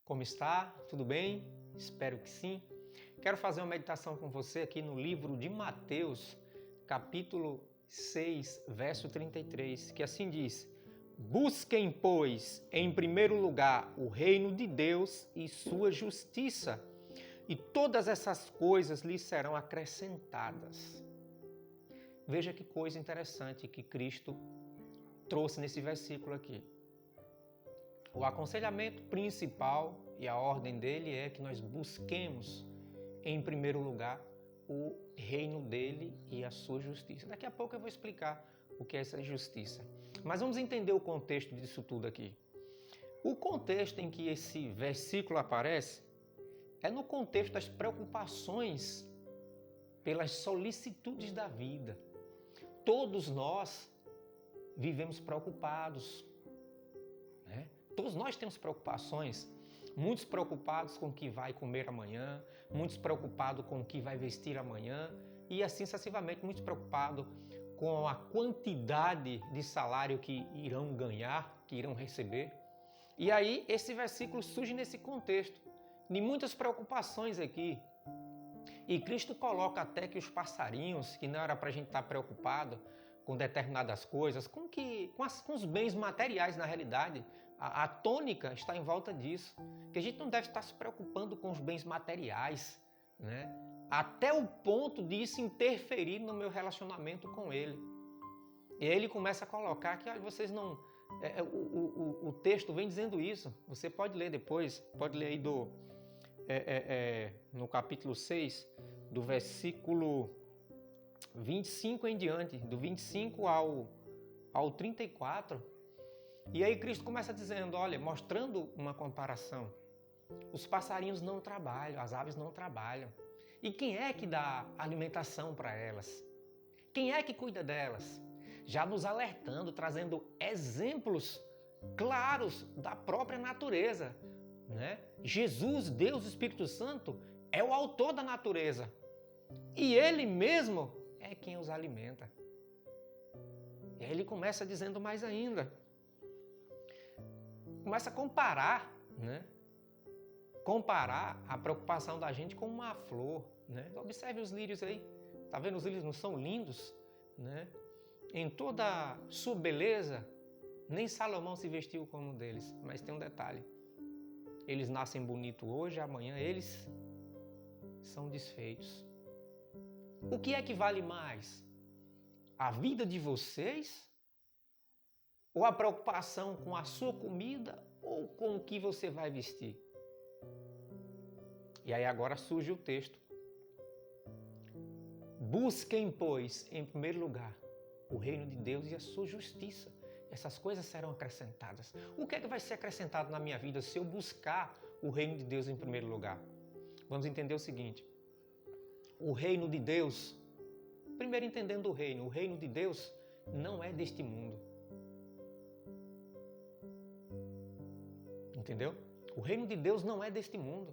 Como está? Tudo bem? Espero que sim. Quero fazer uma meditação com você aqui no livro de Mateus, capítulo 6, verso 33, que assim diz: Busquem, pois, em primeiro lugar o reino de Deus e sua justiça, e todas essas coisas lhes serão acrescentadas. Veja que coisa interessante que Cristo trouxe nesse versículo aqui. O aconselhamento principal e a ordem dele é que nós busquemos, em primeiro lugar, o reino dele e a sua justiça. Daqui a pouco eu vou explicar o que é essa justiça. Mas vamos entender o contexto disso tudo aqui. O contexto em que esse versículo aparece é no contexto das preocupações pelas solicitudes da vida. Todos nós vivemos preocupados, né? Todos nós temos preocupações, muitos preocupados com o que vai comer amanhã, muitos preocupados com o que vai vestir amanhã e assim sucessivamente, muitos preocupados com a quantidade de salário que irão ganhar, que irão receber. E aí esse versículo surge nesse contexto de muitas preocupações aqui. E Cristo coloca até que os passarinhos, que não era para a gente estar preocupado com determinadas coisas, com os bens materiais na realidade, a tônica está em volta disso, que a gente não deve estar se preocupando com os bens materiais, né? Até o ponto de isso interferir no meu relacionamento com Ele. E aí ele começa a colocar que vocês não... o texto vem dizendo isso, você pode ler depois, pode ler aí no capítulo 6, do versículo 25 em diante, do 25 ao 34. E aí Cristo começa dizendo, olha, mostrando uma comparação. Os passarinhos não trabalham, as aves não trabalham. E quem é que dá alimentação para elas? Quem é que cuida delas? Já nos alertando, trazendo exemplos claros da própria natureza, né? Jesus, Deus, Espírito Santo, é o autor da natureza. E Ele mesmo é quem os alimenta. E aí ele começa dizendo mais ainda. Começa a comparar, né? Comparar a preocupação da gente com uma flor, né? Observe os lírios aí. Tá vendo? Os lírios não são lindos, né? Em toda a sua beleza, nem Salomão se vestiu como um deles. Mas tem um detalhe. Eles nascem bonitos hoje, amanhã eles são desfeitos. O que é que vale mais? A vida de vocês? Ou a preocupação com a sua comida? Ou com o que você vai vestir? E aí agora surge o texto. Busquem, pois, em primeiro lugar, o reino de Deus e a sua justiça. Essas coisas serão acrescentadas. O que é que vai ser acrescentado na minha vida se eu buscar o reino de Deus em primeiro lugar? Vamos entender o seguinte. O reino de Deus, primeiro entendendo o reino de Deus não é deste mundo. Entendeu? O reino de Deus não é deste mundo.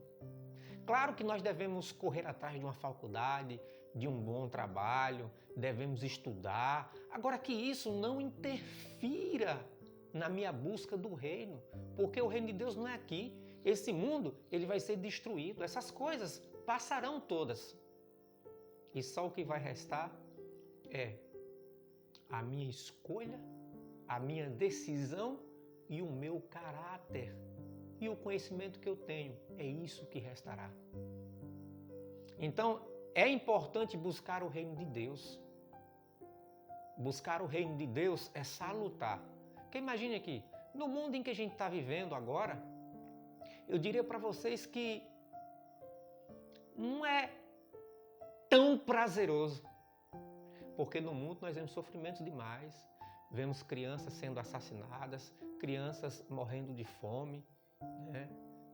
Claro que nós devemos correr atrás de uma faculdade, de um bom trabalho, devemos estudar. Agora que isso não interfira na minha busca do reino, porque o reino de Deus não é aqui. Esse mundo, ele vai ser destruído. Essas coisas passarão todas. E só o que vai restar é a minha escolha, a minha decisão e o meu caráter. E o conhecimento que eu tenho, é isso que restará. Então, é importante buscar o reino de Deus. Buscar o reino de Deus é salutar. Porque imagine aqui, no mundo em que a gente está vivendo agora, eu diria para vocês que não é tão prazeroso. Porque no mundo nós vemos sofrimentos demais, vemos crianças sendo assassinadas, crianças morrendo de fome, né?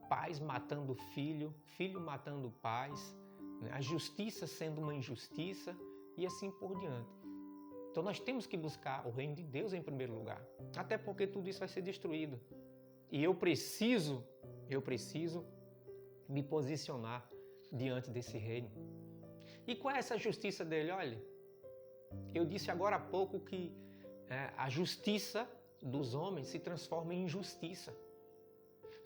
Pais matando filho, filho matando pais, né? A justiça sendo uma injustiça e assim por diante. Então nós temos que buscar o reino de Deus em primeiro lugar, até porque tudo isso vai ser destruído. E eu preciso me posicionar diante desse reino. E qual é essa justiça dele? Olha, eu disse agora há pouco que a justiça dos homens se transforma em injustiça.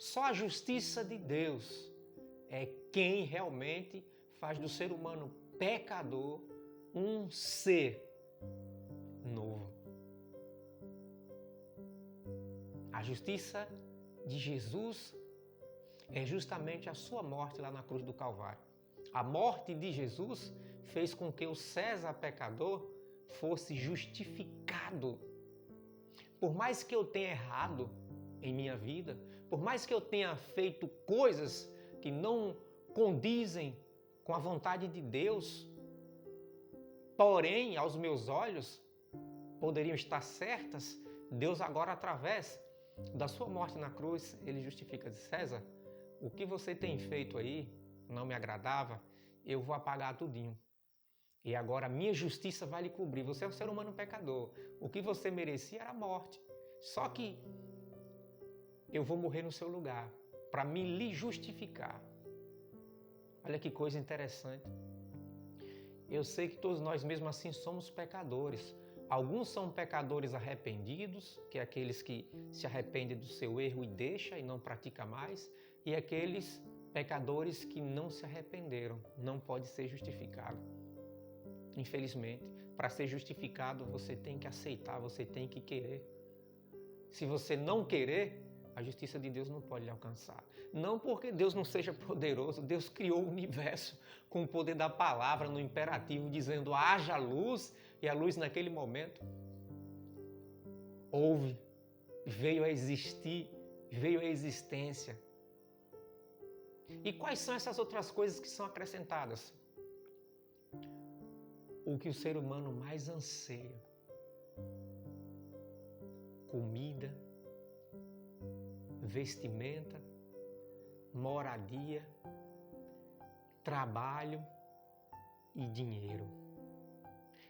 Só a justiça de Deus é quem realmente faz do ser humano pecador um ser novo. A justiça de Jesus é justamente a sua morte lá na cruz do Calvário. A morte de Jesus fez com que o César pecador fosse justificado. Por mais que eu tenha errado em minha vida, por mais que eu tenha feito coisas que não condizem com a vontade de Deus, porém, aos meus olhos, poderiam estar certas, Deus agora, através da sua morte na cruz, ele justifica. Diz: César, o que você tem feito aí não me agradava, eu vou apagar tudinho. E agora a minha justiça vai lhe cobrir. Você é um ser humano pecador. O que você merecia era a morte. Só que eu vou morrer no seu lugar para me lhe justificar. Olha que coisa interessante. Eu sei que todos nós mesmo assim somos pecadores. Alguns são pecadores arrependidos, que é aqueles que se arrependem do seu erro e deixa e não pratica mais, e aqueles pecadores que não se arrependeram, não pode ser justificado. Infelizmente, para ser justificado, você tem que aceitar, você tem que querer. Se você não querer, a justiça de Deus não pode lhe alcançar. Não porque Deus não seja poderoso, Deus criou o universo com o poder da palavra no imperativo, dizendo haja luz, e a luz naquele momento houve, veio a existir, veio à existência. E quais são essas outras coisas que são acrescentadas? O que o ser humano mais anseia: comida, vestimenta, moradia, trabalho e dinheiro.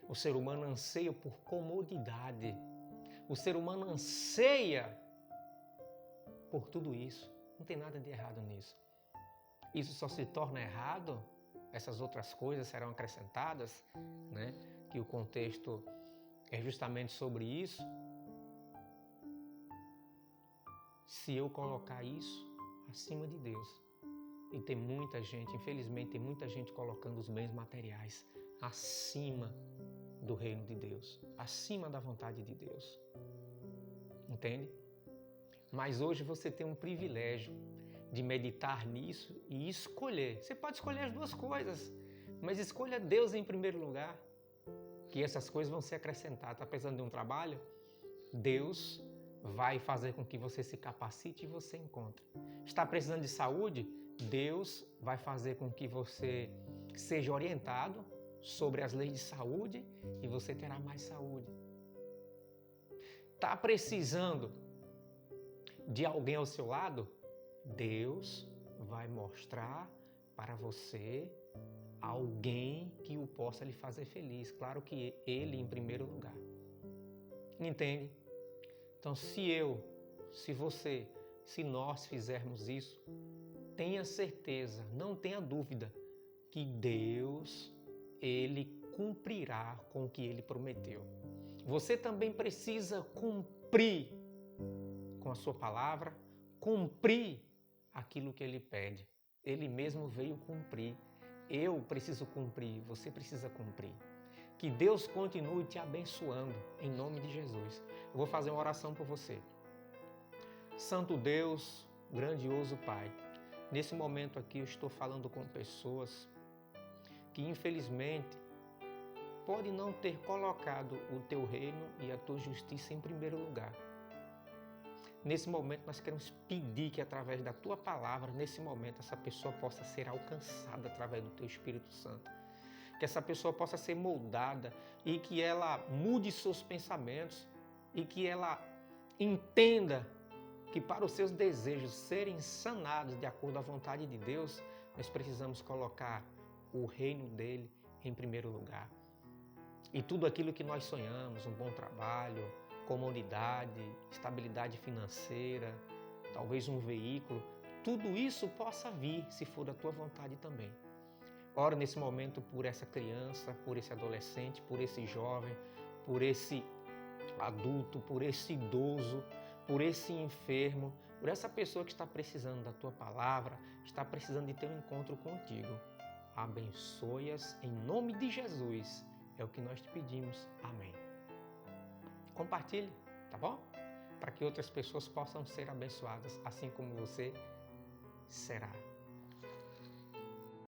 O ser humano anseia por comodidade. O ser humano anseia por tudo isso. Não tem nada de errado nisso. Isso só se torna errado, essas outras coisas serão acrescentadas, né? Que o contexto é justamente sobre isso. Se eu colocar isso acima de Deus. E tem muita gente, infelizmente, tem muita gente colocando os bens materiais acima do reino de Deus, acima da vontade de Deus. Entende? Mas hoje você tem um privilégio de meditar nisso e escolher. Você pode escolher as duas coisas, mas escolha Deus em primeiro lugar, que essas coisas vão ser acrescentadas. Está precisando de um trabalho? Deus vai fazer com que você se capacite e você encontre. Está precisando de saúde? Deus vai fazer com que você seja orientado sobre as leis de saúde e você terá mais saúde. Está precisando de alguém ao seu lado? Deus vai mostrar para você alguém que o possa lhe fazer feliz. Claro que ele em primeiro lugar. Entende? Então, se você, se nós fizermos isso, tenha certeza, não tenha dúvida, que Deus, Ele cumprirá com o que Ele prometeu. Você também precisa cumprir com a sua palavra, cumprir aquilo que Ele pede. Ele mesmo veio cumprir. Eu preciso cumprir, você precisa cumprir. Que Deus continue te abençoando, em nome de Jesus. Eu vou fazer uma oração por você. Santo Deus, grandioso Pai, nesse momento aqui eu estou falando com pessoas que infelizmente podem não ter colocado o Teu reino e a Tua justiça em primeiro lugar. Nesse momento nós queremos pedir que através da Tua palavra, nesse momento essa pessoa possa ser alcançada através do Teu Espírito Santo. Que essa pessoa possa ser moldada e que ela mude seus pensamentos e que ela entenda que para os seus desejos serem sanados de acordo à vontade de Deus, nós precisamos colocar o reino dele em primeiro lugar. E tudo aquilo que nós sonhamos, um bom trabalho, comodidade, estabilidade financeira, talvez um veículo, tudo isso possa vir se for da tua vontade também. Oro nesse momento por essa criança, por esse adolescente, por esse jovem, por esse adulto, por esse idoso, por esse enfermo, por essa pessoa que está precisando da tua palavra, está precisando de ter um encontro contigo. Abençoe-as em nome de Jesus. É o que nós te pedimos. Amém. Compartilhe, tá bom? Para que outras pessoas possam ser abençoadas, assim como você será.